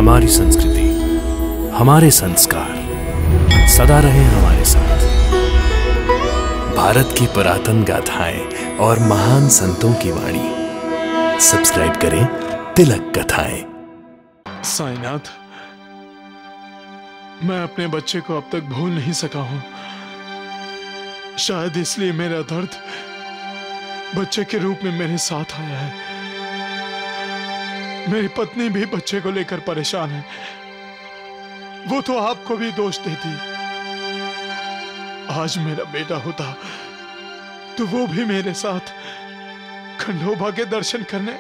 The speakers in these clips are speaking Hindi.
हमारी संस्कृति, हमारे संस्कार सदा रहे हमारे साथ। भारत की पुरातन गाथाएं और महान संतों की वाणी। सब्सक्राइब करें तिलक कथाएं। साईनाथ, मैं अपने बच्चे को अब तक भूल नहीं सका हूं। शायद इसलिए मेरा दर्द बच्चे के रूप में मेरे साथ आया है। मेरी पत्नी भी बच्चे को लेकर परेशान है। वो तो आपको भी दोष देती। आज मेरा बेटा होता तो वो भी मेरे साथ खंडोबा के दर्शन करने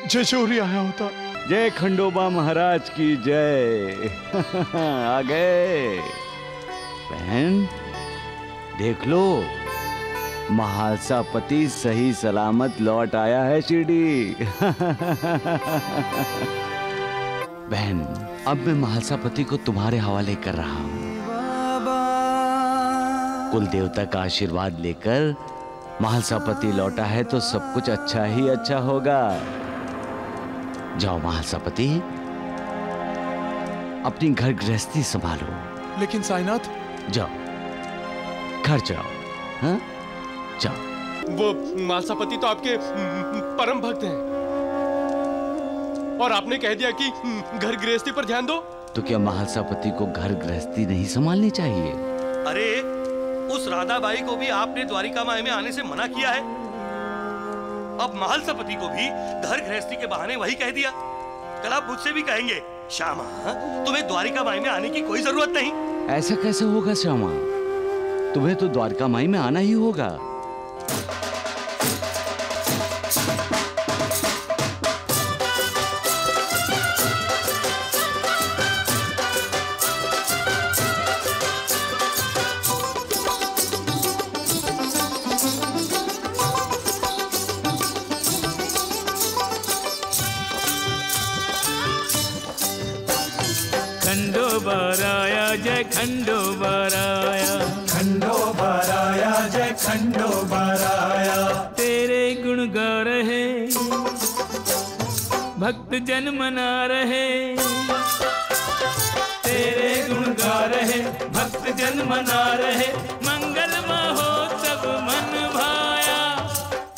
जयचौरी आया होता। जय खंडोबा महाराज की जय। आ गए बहन, देख लो, महालसा पति सही सलामत लौट आया है शिरडी। बहन, अब मैं महालसा पति को तुम्हारे हवाले कर रहा हूं। कुल देवता का आशीर्वाद लेकर महालसा पति लौटा है तो सब कुछ अच्छा ही अच्छा होगा। जाओ महालसा पति, अपनी घर गृहस्थी संभालो। लेकिन साईनाथ, जाओ घर जाओ। हाँ, जाओ। वो महालसापति तो आपके परम भक्त हैं और आपने कह दिया कि घर गृहस्थी पर ध्यान दो। तो क्या महालसा पति को घर गृहस्थी नहीं संभालनी चाहिए? अरे उस राधाबाई को भी आपने द्वारिका माई में आने से मना किया है। अब महालसापति को भी घर गृहस्थी के बहाने वही कह दिया। कल आप मुझसे भी कहेंगे, श्यामा तुम्हें द्वारिका माई में आने की कोई जरूरत नहीं। ऐसा कैसे होगा श्यामा? तुम्हें तो द्वारका माई में आना ही होगा। खंडोबा राया जय खंडोबा राया, खंडोबा राया जय खंडोबा राया। तेरे गुण गा रहे भक्त जन मना रहे, तेरे गुण गा रहे भक्त जन मना रहे। मंगल महोत्सव मन भाया,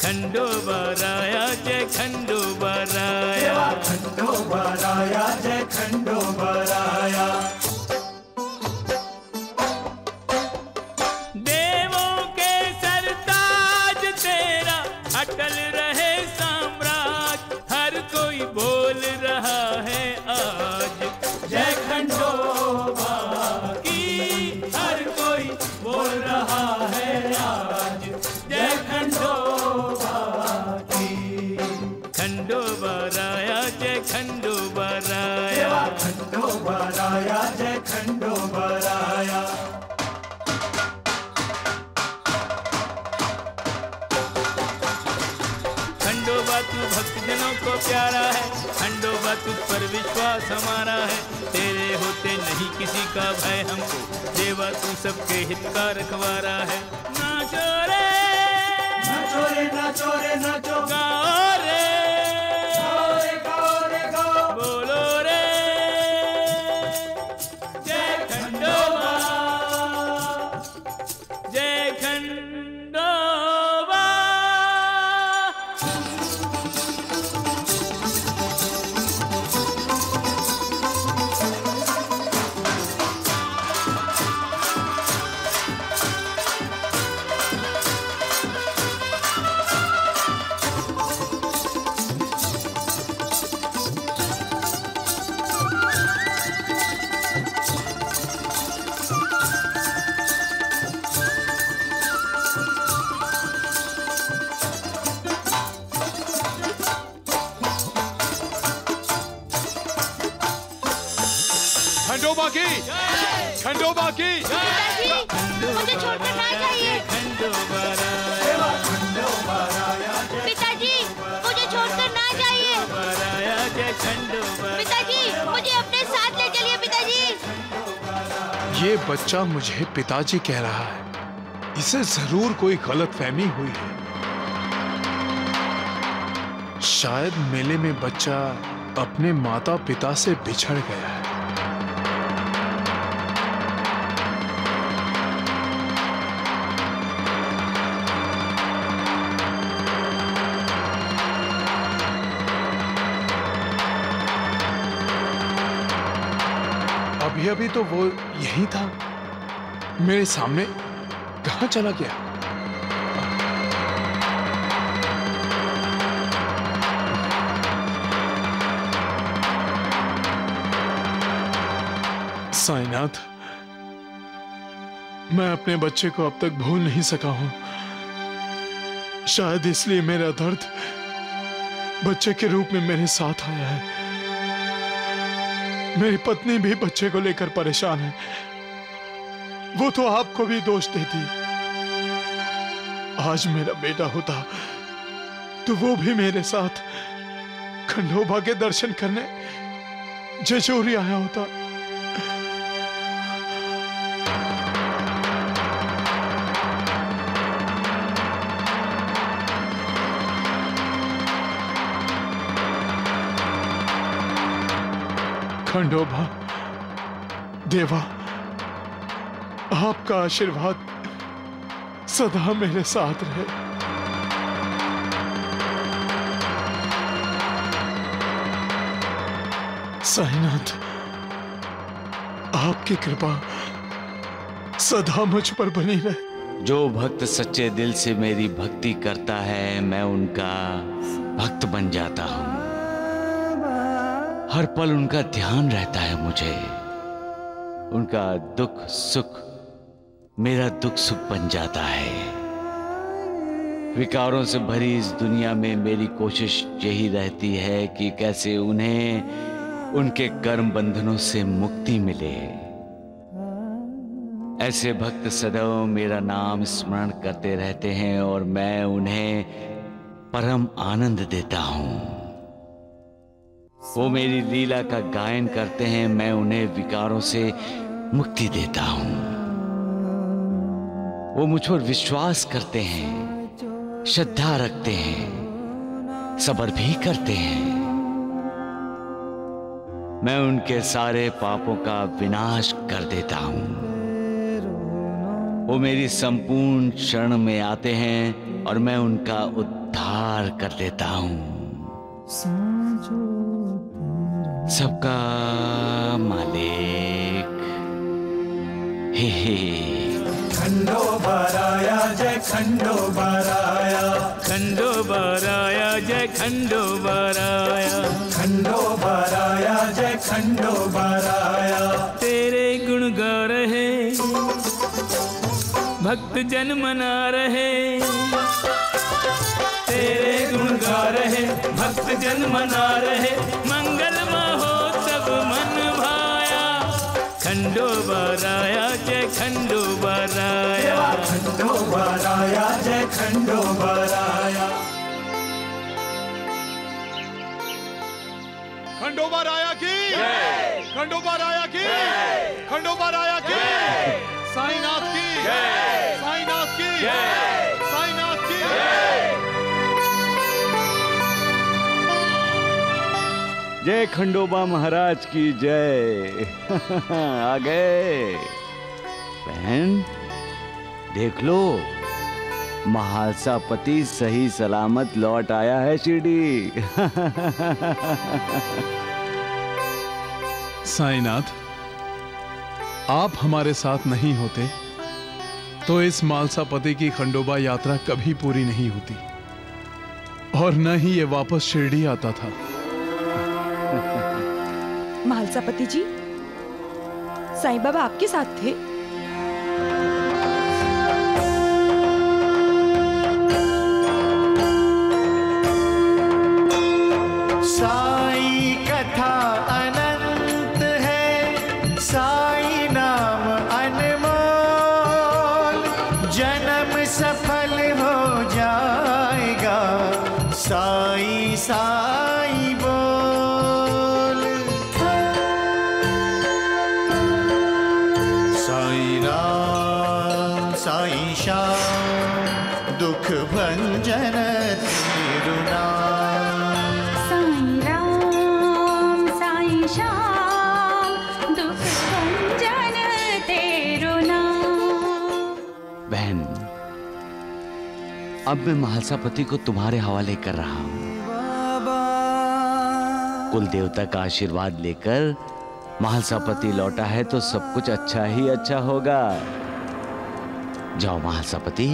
खंडोबा राया जय खंडोबा राया, खंडोबा राया जय खंडोबा राया। देवों के सरताज तेरा अटल रहे साम्राज्य, हर कोई बोल रहा है आज जय खंडोबा की, हर कोई बोल रहा है आज जय खंडोबा की। खंडोबा राया जय खंडोबा राया, खंडोबा राया जय खंडोबा राया। खंडोबा तू भक्तजनों को प्यारा है, खंडोबा तुझ पर विश्वास हमारा है। तेरे होते नहीं किसी का भय हमको, देवा तू सबके हित का रखवारा है। नाचो रे नाचो रे नाचो रे नाचो, गाओ रे गाओ रे गाओ, बोलो रे जय खंडोबा जय खंडोबा। खंडोबा की, खंडोबा की। मुझे छोड़कर ना जाइए। खंडोबा राया, खंडोबा राया जय पिताजी, मुझे छोड़कर ना जाइए। राया जय खंडोबा। पिताजी, मुझे अपने साथ ले चलिए पिताजी। ये बच्चा मुझे पिताजी कह रहा है। इसे जरूर कोई गलतफहमी हुई है। शायद मेले में बच्चा अपने माता पिता से बिछड़ गया है। अभी अभी तो वो यही था, मेरे सामने। कहां चला गया? साईनाथ, मैं अपने बच्चे को अब तक भूल नहीं सका हूं। शायद इसलिए मेरा दर्द बच्चे के रूप में मेरे साथ आया है। मेरी पत्नी भी बच्चे को लेकर परेशान है। वो तो आपको भी दोष देती। आज मेरा बेटा होता तो वो भी मेरे साथ खंडोबा के दर्शन करने जेजोरी आया होता। खंडोबा देवा, आपका आशीर्वाद सदा मेरे साथ रहे। साईनाथ, आपकी कृपा सदा मुझ पर बनी रहे। जो भक्त सच्चे दिल से मेरी भक्ति करता है, मैं उनका भक्त बन जाता हूँ। हर पल उनका ध्यान रहता है मुझे। उनका दुख सुख मेरा दुख सुख बन जाता है। विकारों से भरी इस दुनिया में मेरी कोशिश यही रहती है कि कैसे उन्हें उनके कर्म बंधनों से मुक्ति मिले। ऐसे भक्त सदैव मेरा नाम स्मरण करते रहते हैं और मैं उन्हें परम आनंद देता हूँ। वो मेरी लीला का गायन करते हैं, मैं उन्हें विकारों से मुक्ति देता हूं। वो मुझ पर विश्वास करते हैं, श्रद्धा रखते हैं, सब्र भी करते हैं। मैं उनके सारे पापों का विनाश कर देता हूं। वो मेरी संपूर्ण शरण में आते हैं और मैं उनका उद्धार कर देता हूं। सबका मालिक हे खंडोबा राया जय खंडोबा राया, खंडोबा राया जय खंडोबा राया, खंडोबा राया जय खंडोबा राया। तेरे गुण गा रहे भक्त जन मना रहे, तेरे गुण गा रहे भक्त जन मना रहे। मंगल महोत्सव मन भाया, खंडोबा राया जय खंडोबा राया, खंडोबा राया जय खंडोबा राया। खंडोबा राया की, खंडोबा राया की, खंडोबा राया की, साईनाथ की, साईनाथ की, साईनाथ की। जय खंडोबा महाराज की जय। आ गए बहन, देख लो महालसापति सही सलामत लौट आया है शिरडी। साईनाथ, आप हमारे साथ नहीं होते तो इस मालसापति की खंडोबा यात्रा कभी पूरी नहीं होती और न ही ये वापस शिरडी आता था। मालसापति जी, साईं बाबा आपके साथ थे? साई कथा अनंत है, साई नाम अनमोल, जन्म सफल हो जाएगा, साई साई बोल। साई राम साई श्याम, दुख भंजन तिरुनाम। साईं राम अब मैं महालसापति को तुम्हारे हवाले कर रहा हूं। कुल देवता का आशीर्वाद लेकर महालसापति लौटा है तो सब कुछ अच्छा ही अच्छा होगा। जाओ महालसापति,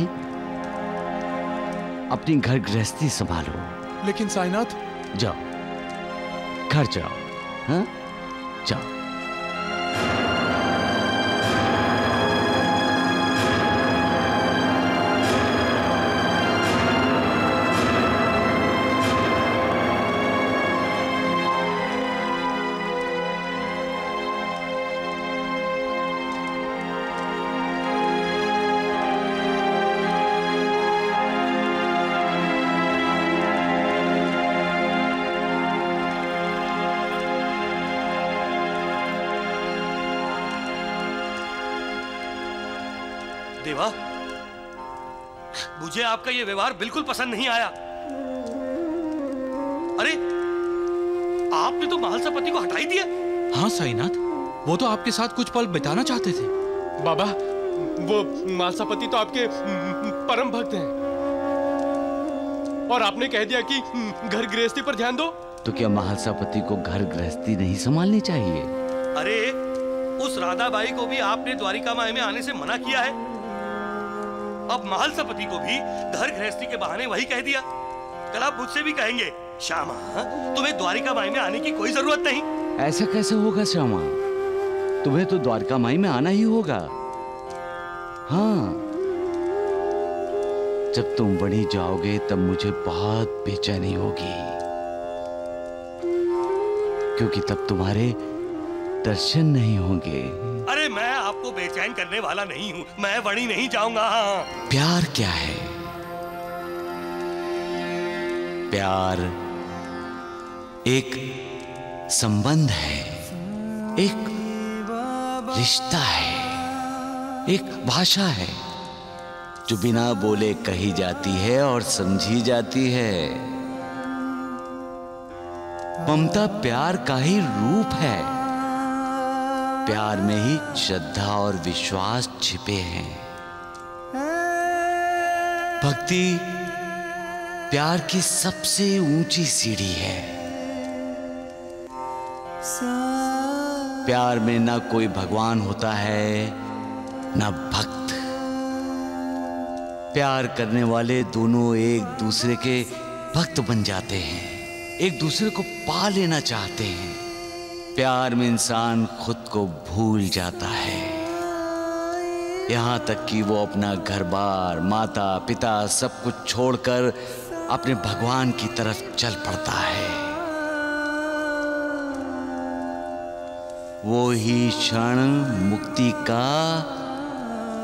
अपनी घर गृहस्थी संभालो। लेकिन साईनाथ। जाओ, घर जाओ। हाँ, जाओ। देवा, मुझे आपका ये व्यवहार बिल्कुल पसंद नहीं आया। अरे, आपने तो महालसापति को हटा ही दिया। हाँ साईनाथ, वो तो आपके साथ कुछ पल बिताना चाहते थे। बाबा, वो महालसापति तो आपके परम भक्त हैं और आपने कह दिया कि घर गृहस्थी पर ध्यान दो। तो क्या महालसापति को घर गृहस्थी नहीं संभालनी चाहिए? अरे, उस राधाबाई को भी आपने द्वारिका माई में आने से मना किया है। अब महालसापति को भी घर गृहस्थी के बहाने वही कह दिया। कल आप मुझसे भी कहेंगे, श्यामा तुम्हें द्वारिका माई में आने की कोई जरूरत नहीं। ऐसा कैसे होगा श्यामा? तुम्हें तो द्वारिका माई में आना ही होगा। हाँ, जब तुम बड़ी जाओगे तब मुझे बहुत बेचैनी होगी, क्योंकि तब तुम्हारे दर्शन नहीं होंगे। अरे मैं आपको बेचैन करने वाला नहीं हूँ, मैं वणी नहीं जाऊंगा। प्यार क्या है? प्यार एक संबंध है, एक रिश्ता है, एक भाषा है जो बिना बोले कही जाती है और समझी जाती है। ममता प्यार का ही रूप है। प्यार में ही श्रद्धा और विश्वास छिपे हैं। भक्ति प्यार की सबसे ऊंची सीढ़ी है। प्यार में ना कोई भगवान होता है, ना भक्त। प्यार करने वाले दोनों एक दूसरे के भक्त बन जाते हैं, एक दूसरे को पा लेना चाहते हैं। प्यार में इंसान खुद को भूल जाता है, यहां तक कि वो अपना घर-बार, माता पिता सब कुछ छोड़कर अपने भगवान की तरफ चल पड़ता है। वो ही क्षण मुक्ति का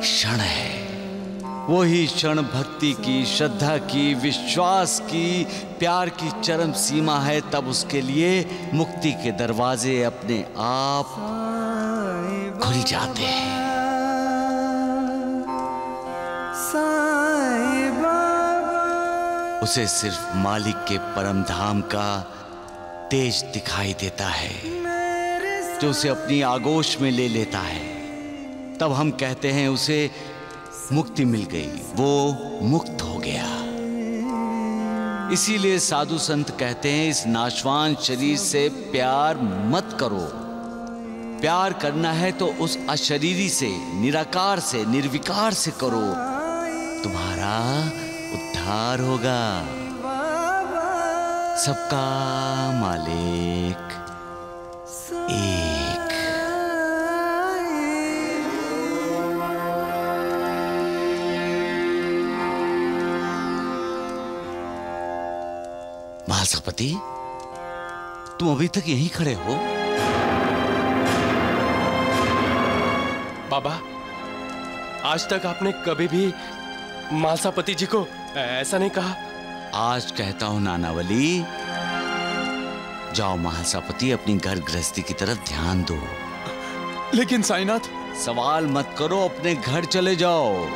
क्षण है। वो ही क्षण भक्ति की, श्रद्धा की, विश्वास की, प्यार की चरम सीमा है। तब उसके लिए मुक्ति के दरवाजे अपने आप खुल जाते हैं। उसे सिर्फ मालिक के परम धाम का तेज दिखाई देता है, जो उसे अपनी आगोश में ले लेता है। तब हम कहते हैं उसे मुक्ति मिल गई, वो मुक्त हो गया। इसीलिए साधु संत कहते हैं, इस नाशवान शरीर से प्यार मत करो। प्यार करना है तो उस अशरीरी से, निराकार से, निर्विकार से करो, तुम्हारा उद्धार होगा। सबका मालिक एक। महालसापति, तुम अभी तक यहीं खड़े हो? बाबा, आज तक आपने कभी भी महालसापति जी को ऐसा नहीं कहा। आज कहता हूं नानावली, जाओ महालसापति, अपनी घर गृहस्थी की तरफ ध्यान दो। लेकिन साईनाथ। सवाल मत करो, अपने घर चले जाओ।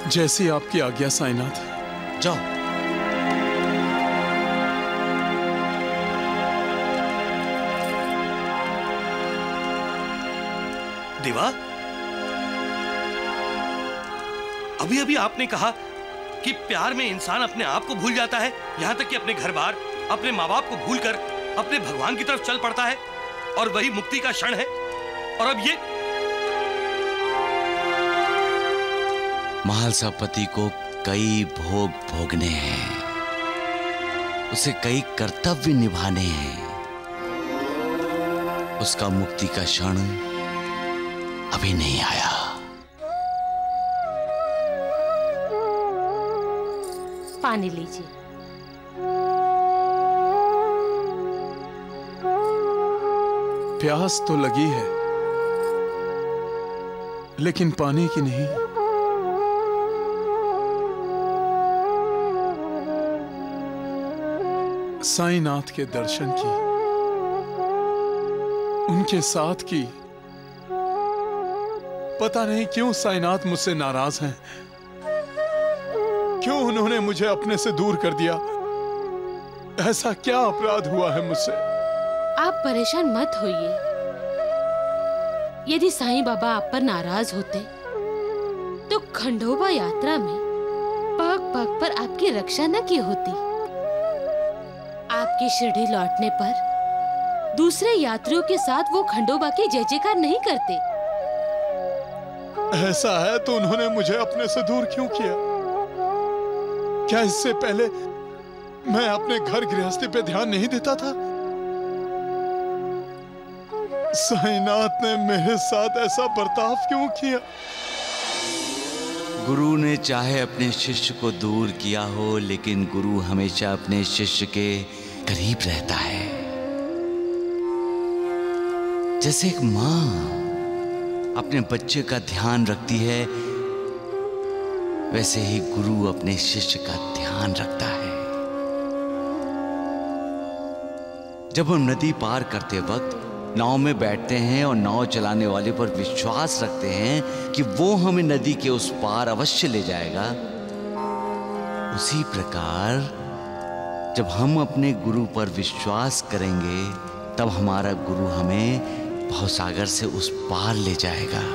जैसी आपकी आज्ञा साईनाथ। जाओ। देवा, अभी अभी आपने कहा कि प्यार में इंसान अपने आप को भूल जाता है, यहाँ तक कि अपने घर बार, अपने माँ बाप को भूलकर अपने भगवान की तरफ चल पड़ता है, और वही मुक्ति का क्षण है। और अब ये महालसापति को कई भोग भोगने हैं, उसे कई कर्तव्य निभाने हैं। उसका मुक्ति का क्षण अभी नहीं आया। पानी लीजिए। प्यास तो लगी है, लेकिन पानी की नहीं। साईनाथ के दर्शन की, उनके साथ की। पता नहीं क्यों साईनाथ मुझसे नाराज हैं, क्यों उन्होंने मुझे अपने से दूर कर दिया। ऐसा क्या अपराध हुआ है मुझसे? आप परेशान मत होइए। यदि साईं बाबा आप पर नाराज होते तो खंडोबा यात्रा में पग पग पर आपकी रक्षा न की होती। आपकी शिरडी लौटने पर दूसरे यात्रियों के साथ वो खंडोबा की जय जयकार नहीं करते। ऐसा है तो उन्होंने मुझे अपने से दूर क्यों किया? क्या इससे पहले मैं अपने घर गृहस्थी पे ध्यान नहीं देता था? साईनाथ ने मेरे साथ ऐसा बर्ताव क्यों किया? गुरु ने चाहे अपने शिष्य को दूर किया हो, लेकिन गुरु हमेशा अपने शिष्य के करीब रहता है। जैसे एक माँ अपने बच्चे का ध्यान रखती है, वैसे ही गुरु अपने शिष्य का ध्यान रखता है। जब हम नदी पार करते वक्त नाव में बैठते हैं और नाव चलाने वाले पर विश्वास रखते हैं कि वो हमें नदी के उस पार अवश्य ले जाएगा, उसी प्रकार जब हम अपने गुरु पर विश्वास करेंगे तब हमारा गुरु हमें भवसागर से उस पार ले जाएगा।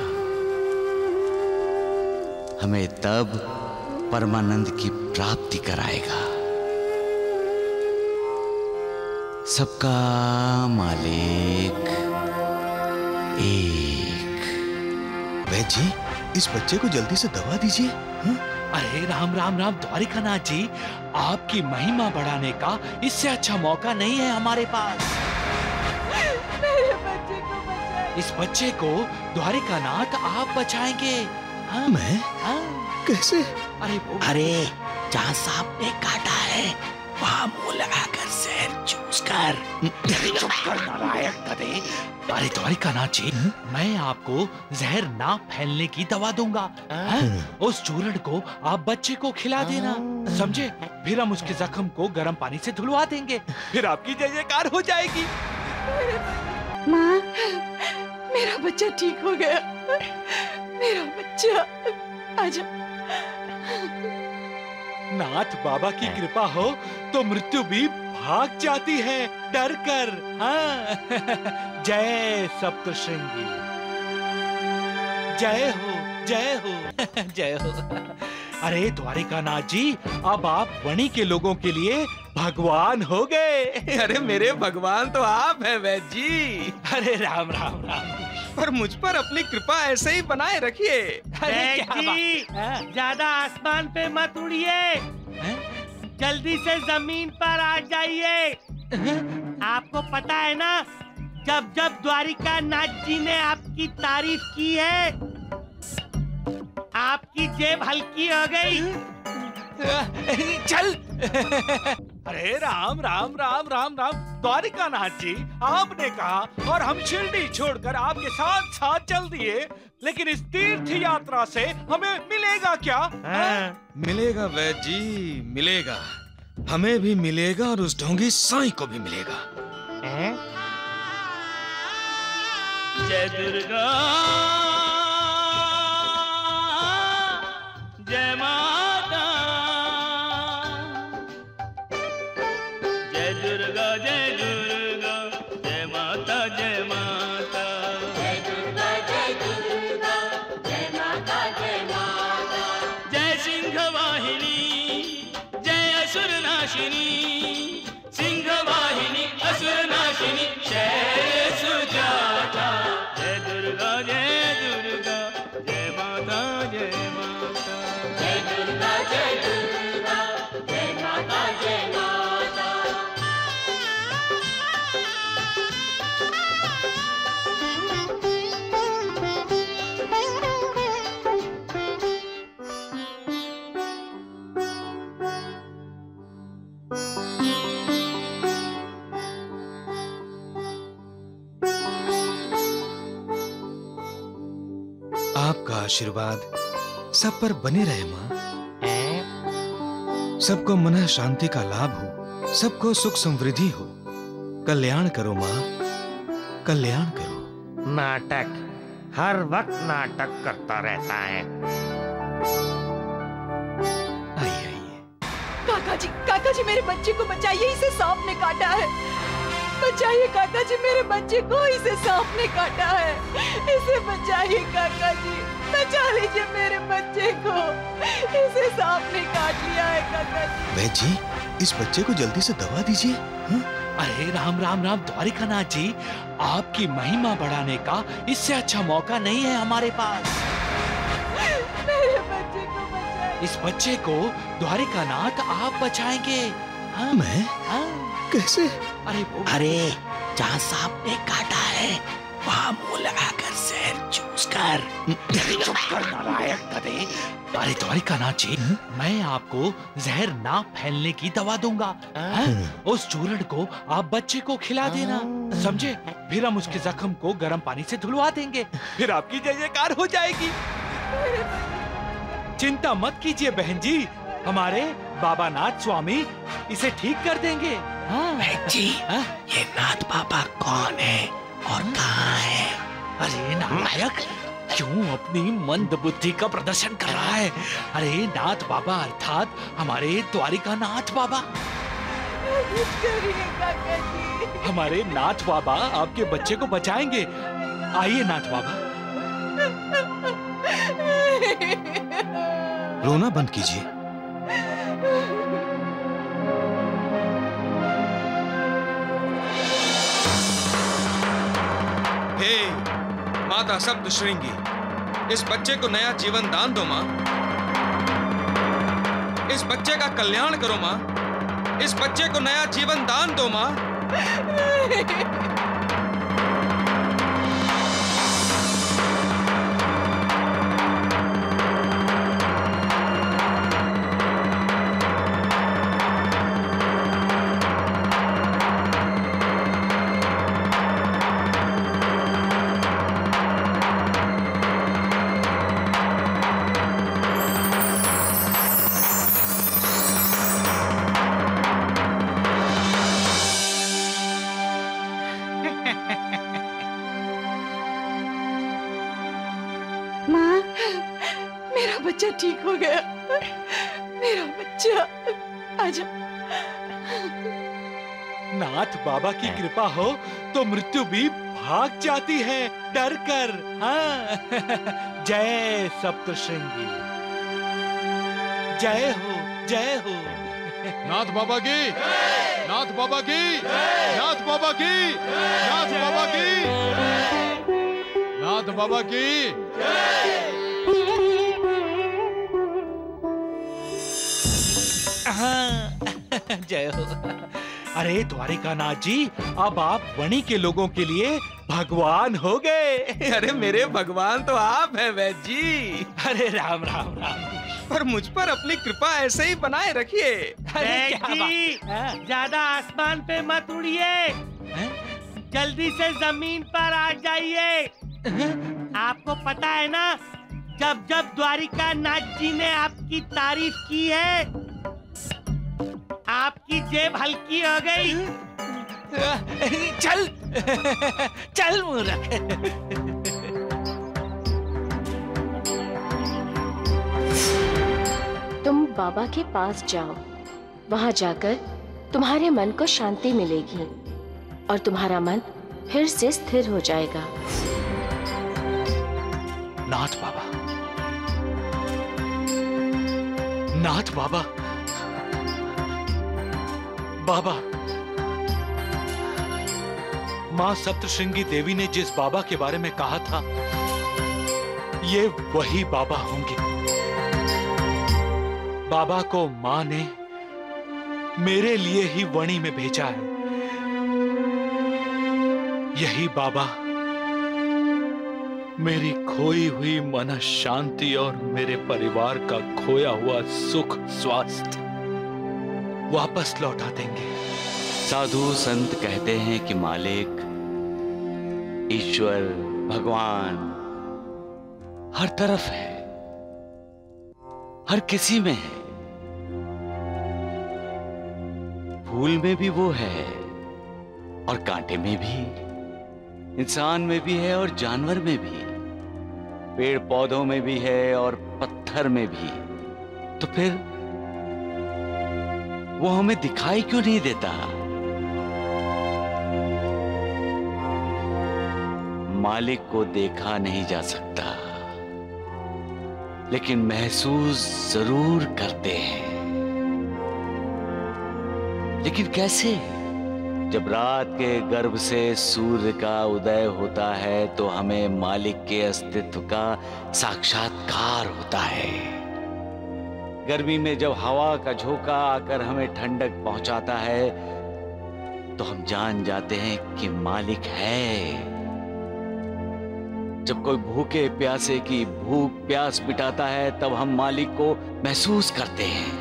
हमें तब परमानंद की प्राप्ति कराएगा। सबका मालिक एक। वैद्य जी, इस बच्चे को जल्दी से दवा दीजिए। अरे राम राम राम द्वारिकानाथ जी, आपकी महिमा बढ़ाने का इससे अच्छा मौका नहीं है हमारे पास। मेरे बच्चे को बचाइए। इस बच्चे को द्वारिकानाथ आप बचाएंगे। हाँ? मैं? हाँ? कैसे? अरे जहाँ सांप ने काटा है वहाँ मुंह लगाकर जहर चूस कर। चुप कर नालायक गधे। अरे द्वारिकानाथ जी, मैं आपको जहर ना फैलने की दवा दूंगा। उस चूर्ण को आप बच्चे को खिला देना, समझे? फिर हम उसके जख्म को गर्म पानी से धुलवा देंगे, फिर आपकी जय जयकार हो जाएगी। माँ, मेरा बच्चा ठीक हो गया। मेरा बच्चा, आजा। नाथ बाबा की कृपा हो तो मृत्यु भी भाग जाती है डर कर। हाँ। जय सप्तशृंगी, जय हो जय हो जय हो। अरे द्वारिकानाथ जी, अब आप वणी के लोगों के लिए भगवान हो गए। अरे मेरे भगवान तो आप हैं वैद्य जी। अरे राम राम राम। पर मुझ पर अपनी कृपा ऐसे ही बनाए रखिए। ज्यादा आसमान पे मत उड़िए, जल्दी से जमीन पर आ जाइए। आपको पता है ना, जब जब द्वारिकानाथ जी ने आपकी तारीफ की है, आपकी जेब हल्की हो गई। चल। अरे राम राम राम राम राम। द्वारिकानाथ जी, आपने कहा और हम शिरडी छोड़कर आपके साथ साथ चल दिए, लेकिन इस तीर्थ यात्रा से हमें मिलेगा क्या? मिलेगा वैद्य जी, मिलेगा। हमें भी मिलेगा और उस ढोंगी साईं को भी मिलेगा। जय दुर्गा, जय माता, जय दुर्गा जय दुर्गा, जय माता जय माता, जय दुर्गा जय दुर्गा, जय माता जय माता, जय नाशिनी सिंह वाहिनी असुर नाशिनी जय सुजाता। जय दुर्गा जय दुर्गा जय माता जय माता। जय दुर्गा जय दुर्गा जय माता जय माता। आपका आशीर्वाद सब पर बने रहे माँ। सबको मन शांति का लाभ हो, सबको सुख समृद्धि हो। कल्याण करो माँ, कल्याण करो। नाटक, हर वक्त नाटक करता रहता है। काका जी मेरे बच्चे को बचाइए, इसे सांप ने काटा है। बचाइए काका जी, मेरे बच्चे को इसे सांप ने काटा है। इसे बचाइए काका जी, बचा लीजिए मेरे बच्चे को, इसे सांप ने काट लिया है काका जी। वैद्य जी, इस बच्चे को जल्दी से दवा दीजिए। अरे राम राम राम द्वारिकानाथ जी, आपकी महिमा बढ़ाने का इससे अच्छा मौका नहीं है हमारे पास। मेरे बच्चे को बचाइए। इस बच्चे को द्वारिकानाथ आप बचाएंगे। हाँ? मैं? हाँ? कैसे? अरे जहाँ सांप ने काटा है वहाँ मुंह लगाकर जहर चूस कर। चुप कर नालायक गधे। अरे द्वारिकानाथ जी, मैं आपको जहर ना फैलने की दवा दूंगा। उस चूर्ण को आप बच्चे को खिला देना, समझे? फिर हम उसके जख्म को गर्म पानी से धुलवा देंगे, फिर आपकी जय जयकार हो जाएगी। चिंता मत कीजिए बहन जी, हमारे बाबा नाथ स्वामी इसे ठीक कर देंगे। बहन जी, ये नाथ बाबा कौन है और कहाँ है? अरे नालायक, क्यों अपनी मंद बुद्धि का प्रदर्शन कर रहा है? अरे नाथ बाबा अर्थात हमारे द्वारिकानाथ बाबा। हमारे नाथ बाबा आपके बच्चे को बचाएंगे। आइए नाथ बाबा। रोना बंद कीजिए। हे माता सप्त श्रृंगी, इस बच्चे को नया जीवन दान दो माँ। इस बच्चे का कल्याण करो माँ। इस बच्चे को नया जीवन दान दो माँ। बच्चा ठीक हो गया, मेरा बच्चा। आजा। नाथ बाबा की कृपा हो तो मृत्यु भी भाग जाती है डर कर। हाँ। जय सप्तशृंगी, जय हो जय हो। नाथ बाबा की, नाथ बाबा की, नाथ बाबा की, नाथ बाबा की, नाथ बाबा की। हाँ, जय हो। अरे द्वारिकानाथ जी, अब आप वणी के लोगों के लिए भगवान हो गए। अरे मेरे भगवान तो आप हैं वैद्य जी। अरे राम राम राम। पर मुझ पर अपनी कृपा ऐसे ही बनाए रखिए। जी, ज्यादा आसमान पे मत उड़िए, जल्दी से जमीन पर आ जाइए। आपको पता है ना, जब जब द्वारिकानाथ जी ने आपकी तारीफ की है, आपकी जेब हल्की हो गई। चल चल मूर्ख। तुम बाबा के पास जाओ, वहां जाकर तुम्हारे मन को शांति मिलेगी और तुम्हारा मन फिर से स्थिर हो जाएगा। नाथ बाबा, नाथ बाबा, बाबा, मां सप्तशृंगी देवी ने जिस बाबा के बारे में कहा था, ये वही बाबा होंगे। बाबा को मां ने मेरे लिए ही वणी में भेजा है। यही बाबा मेरी खोई हुई मन शांति और मेरे परिवार का खोया हुआ सुख स्वास्थ्य वापस लौटा देंगे। साधु संत कहते हैं कि मालिक, ईश्वर, भगवान हर तरफ है, हर किसी में है। फूल में भी वो है और कांटे में भी, इंसान में भी है और जानवर में भी, पेड़ पौधों में भी है और पत्थर में भी। तो फिर वो हमें दिखाई क्यों नहीं देता? मालिक को देखा नहीं जा सकता, लेकिन महसूस जरूर करते हैं। लेकिन कैसे? जब रात के गर्भ से सूर्य का उदय होता है तो हमें मालिक के अस्तित्व का साक्षात्कार होता है। गर्मी में जब हवा का झोंका आकर हमें ठंडक पहुंचाता है तो हम जान जाते हैं कि मालिक है। जब कोई भूखे प्यासे की भूख प्यास मिटाता है तब हम मालिक को महसूस करते हैं।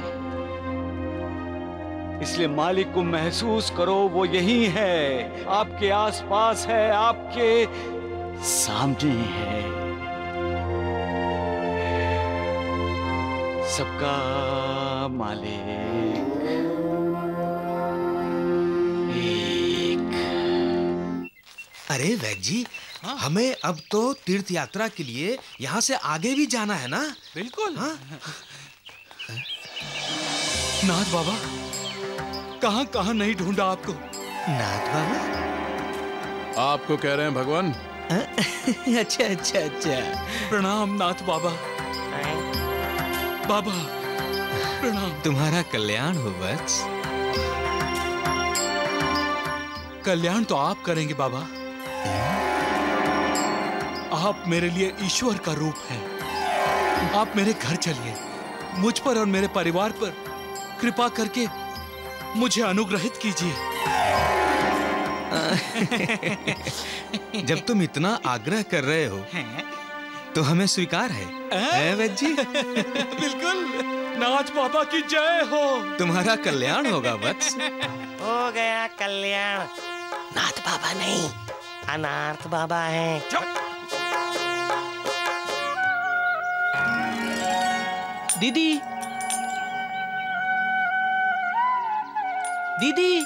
इसलिए मालिक को महसूस करो, वो यही है, आपके आसपास है, आपके सामने है। सबका मालिक एक। अरे वैद्य जी, हमें अब तो तीर्थ यात्रा के लिए यहाँ से आगे भी जाना है ना? बिल्कुल। हाँ? नाथ बाबा, कहां कहां नहीं ढूंढा आपको। नाथ बाबा आपको कह रहे हैं भगवान। अच्छा अच्छा अच्छा। प्रणाम नाथ बाबा। बाबा प्रणाम। तुम्हारा कल्याण हो वत्स। कल्याण तो आप करेंगे बाबा। आप मेरे लिए ईश्वर का रूप हैं। आप मेरे घर चलिए, मुझ पर और मेरे परिवार पर कृपा करके मुझे अनुग्रहित कीजिए। जब तुम इतना आग्रह कर रहे हो तो हमें स्वीकार है वैद्य जी। बिल्कुल। नाथ बाबा की जय हो। तुम्हारा कल्याण होगा वत्स। हो गया कल्याण। नाथ बाबा नहीं, अनाथ बाबा हैं। दीदी, दीदी।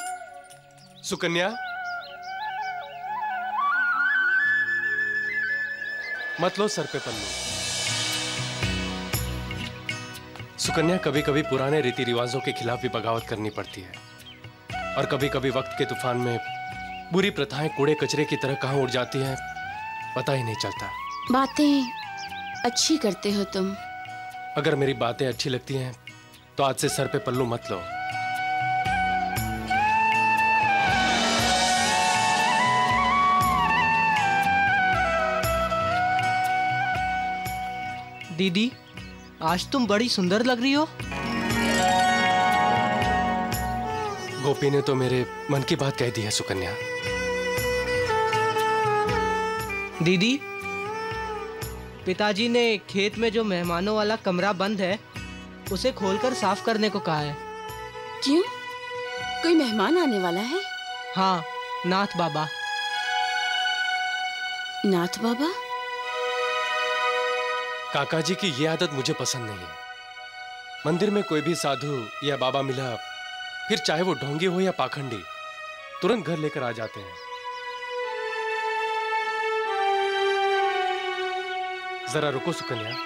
सुकन्या, मत लो सर पे पल्लू। सुकन्या, कभी कभी पुराने रीति रिवाजों के खिलाफ भी बगावत करनी पड़ती है और कभी कभी वक्त के तूफान में बुरी प्रथाएं कूड़े कचरे की तरह कहां उड़ जाती हैं, पता ही नहीं चलता। बातें अच्छी करते हो तुम। अगर मेरी बातें अच्छी लगती हैं तो आज से सर पे पल्लू मत लो। दीदी, आज तुम बड़ी सुंदर लग रही हो। गोपी ने तो मेरे मन की बात कह दी है सुकन्या। दीदी, पिताजी ने खेत में जो मेहमानों वाला कमरा बंद है उसे खोलकर साफ करने को कहा है। क्यों? कोई मेहमान आने वाला है? हाँ, नाथ बाबा। नाथ बाबा? काका जी की ये आदत मुझे पसंद नहीं है। मंदिर में कोई भी साधु या बाबा मिला, फिर चाहे वो ढोंगी हो या पाखंडी, तुरंत घर लेकर आ जाते हैं। जरा रुको सुकन्या,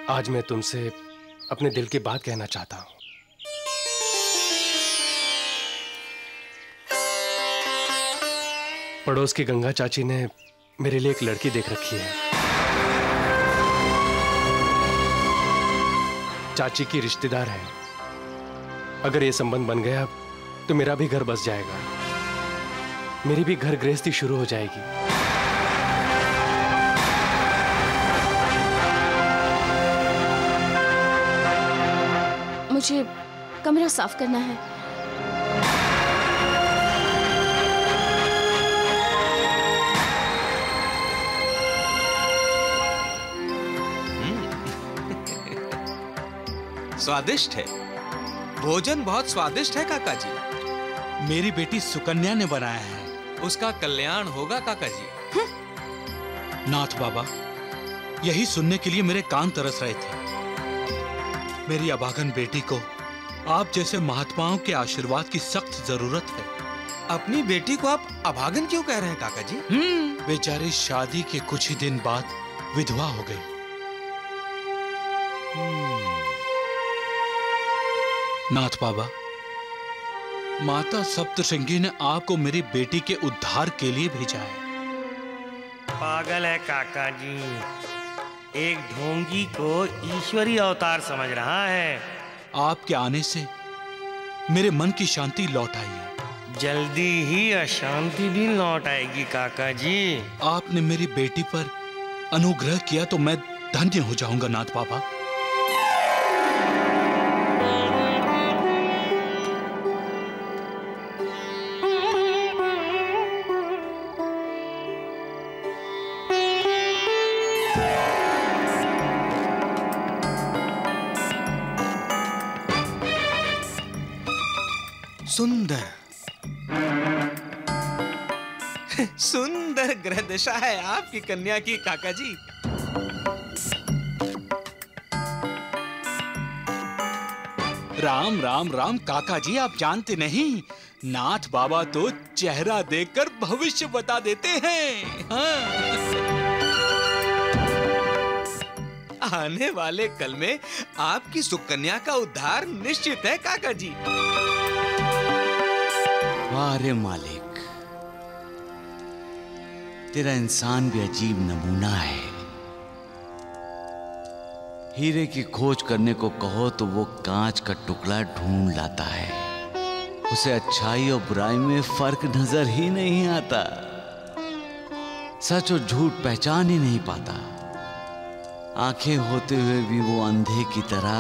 आज मैं तुमसे अपने दिल की बात कहना चाहता हूं। पड़ोस की गंगा चाची ने मेरे लिए एक लड़की देख रखी है। चाची की रिश्तेदार है, अगर ये संबंध बन गया तो मेरा भी घर बस जाएगा, मेरी भी घर गृहस्थी शुरू हो जाएगी। मुझे कमरा साफ करना है। स्वादिष्ट है, भोजन बहुत स्वादिष्ट है काका जी। मेरी बेटी सुकन्या ने बनाया है। उसका कल्याण होगा काका जी। नाथ बाबा, यही सुनने के लिए मेरे कान तरस रहे थे। मेरी अभागन बेटी को आप जैसे महात्माओं के आशीर्वाद की सख्त जरूरत है। अपनी बेटी को आप अभागन क्यों कह रहे हैं काका जी? बेचारी शादी के कुछ ही दिन बाद विधवा हो गई। नाथ बाबा, माता सप्तशृंगी ने आपको मेरी बेटी के उद्धार के लिए भेजा है। पागल है काका जी, एक ढोंगी को ईश्वरी अवतार समझ रहा है। आपके आने से मेरे मन की शांति लौट आई है। जल्दी ही अशांति भी लौट आएगी काका जी। आपने मेरी बेटी पर अनुग्रह किया तो मैं धन्य हो जाऊंगा नाथ बाबा। सुंदर सुंदर ग्रह दशा है आपकी कन्या की काका जी। राम राम राम काका जी, आप जानते नहीं, नाथ बाबा तो चेहरा देखकर भविष्य बता देते हैं। हाँ। आने वाले कल में आपकी सुकन्या का उद्धार निश्चित है काका जी। वाह रे मालिक, तेरा इंसान भी अजीब नमूना है। हीरे की खोज करने को कहो तो वो कांच का टुकड़ा ढूंढ लाता है। उसे अच्छाई और बुराई में फर्क नजर ही नहीं आता। सच और झूठ पहचान ही नहीं पाता। आंखें होते हुए भी वो अंधे की तरह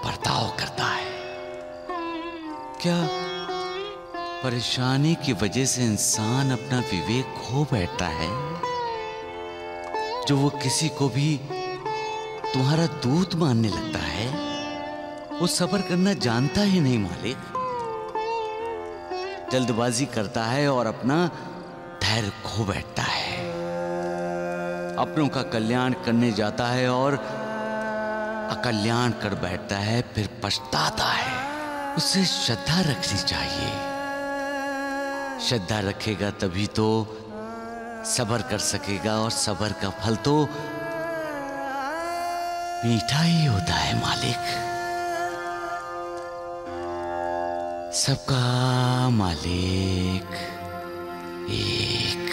बर्ताव करता है। क्या परेशानी की वजह से इंसान अपना विवेक खो बैठता है, जो वो किसी को भी तुम्हारा दूत मानने लगता है? वो सब्र करना जानता ही नहीं मालिक, जल्दबाजी करता है और अपना धैर्य खो बैठता है। अपनों का कल्याण करने जाता है और अकल्याण कर बैठता है, फिर पछताता है। उसे श्रद्धा रखनी चाहिए। श्रद्धा रखेगा तभी तो सब्र कर सकेगा, और सब्र का फल तो मीठा ही होता है मालिक। सबका मालिक एक।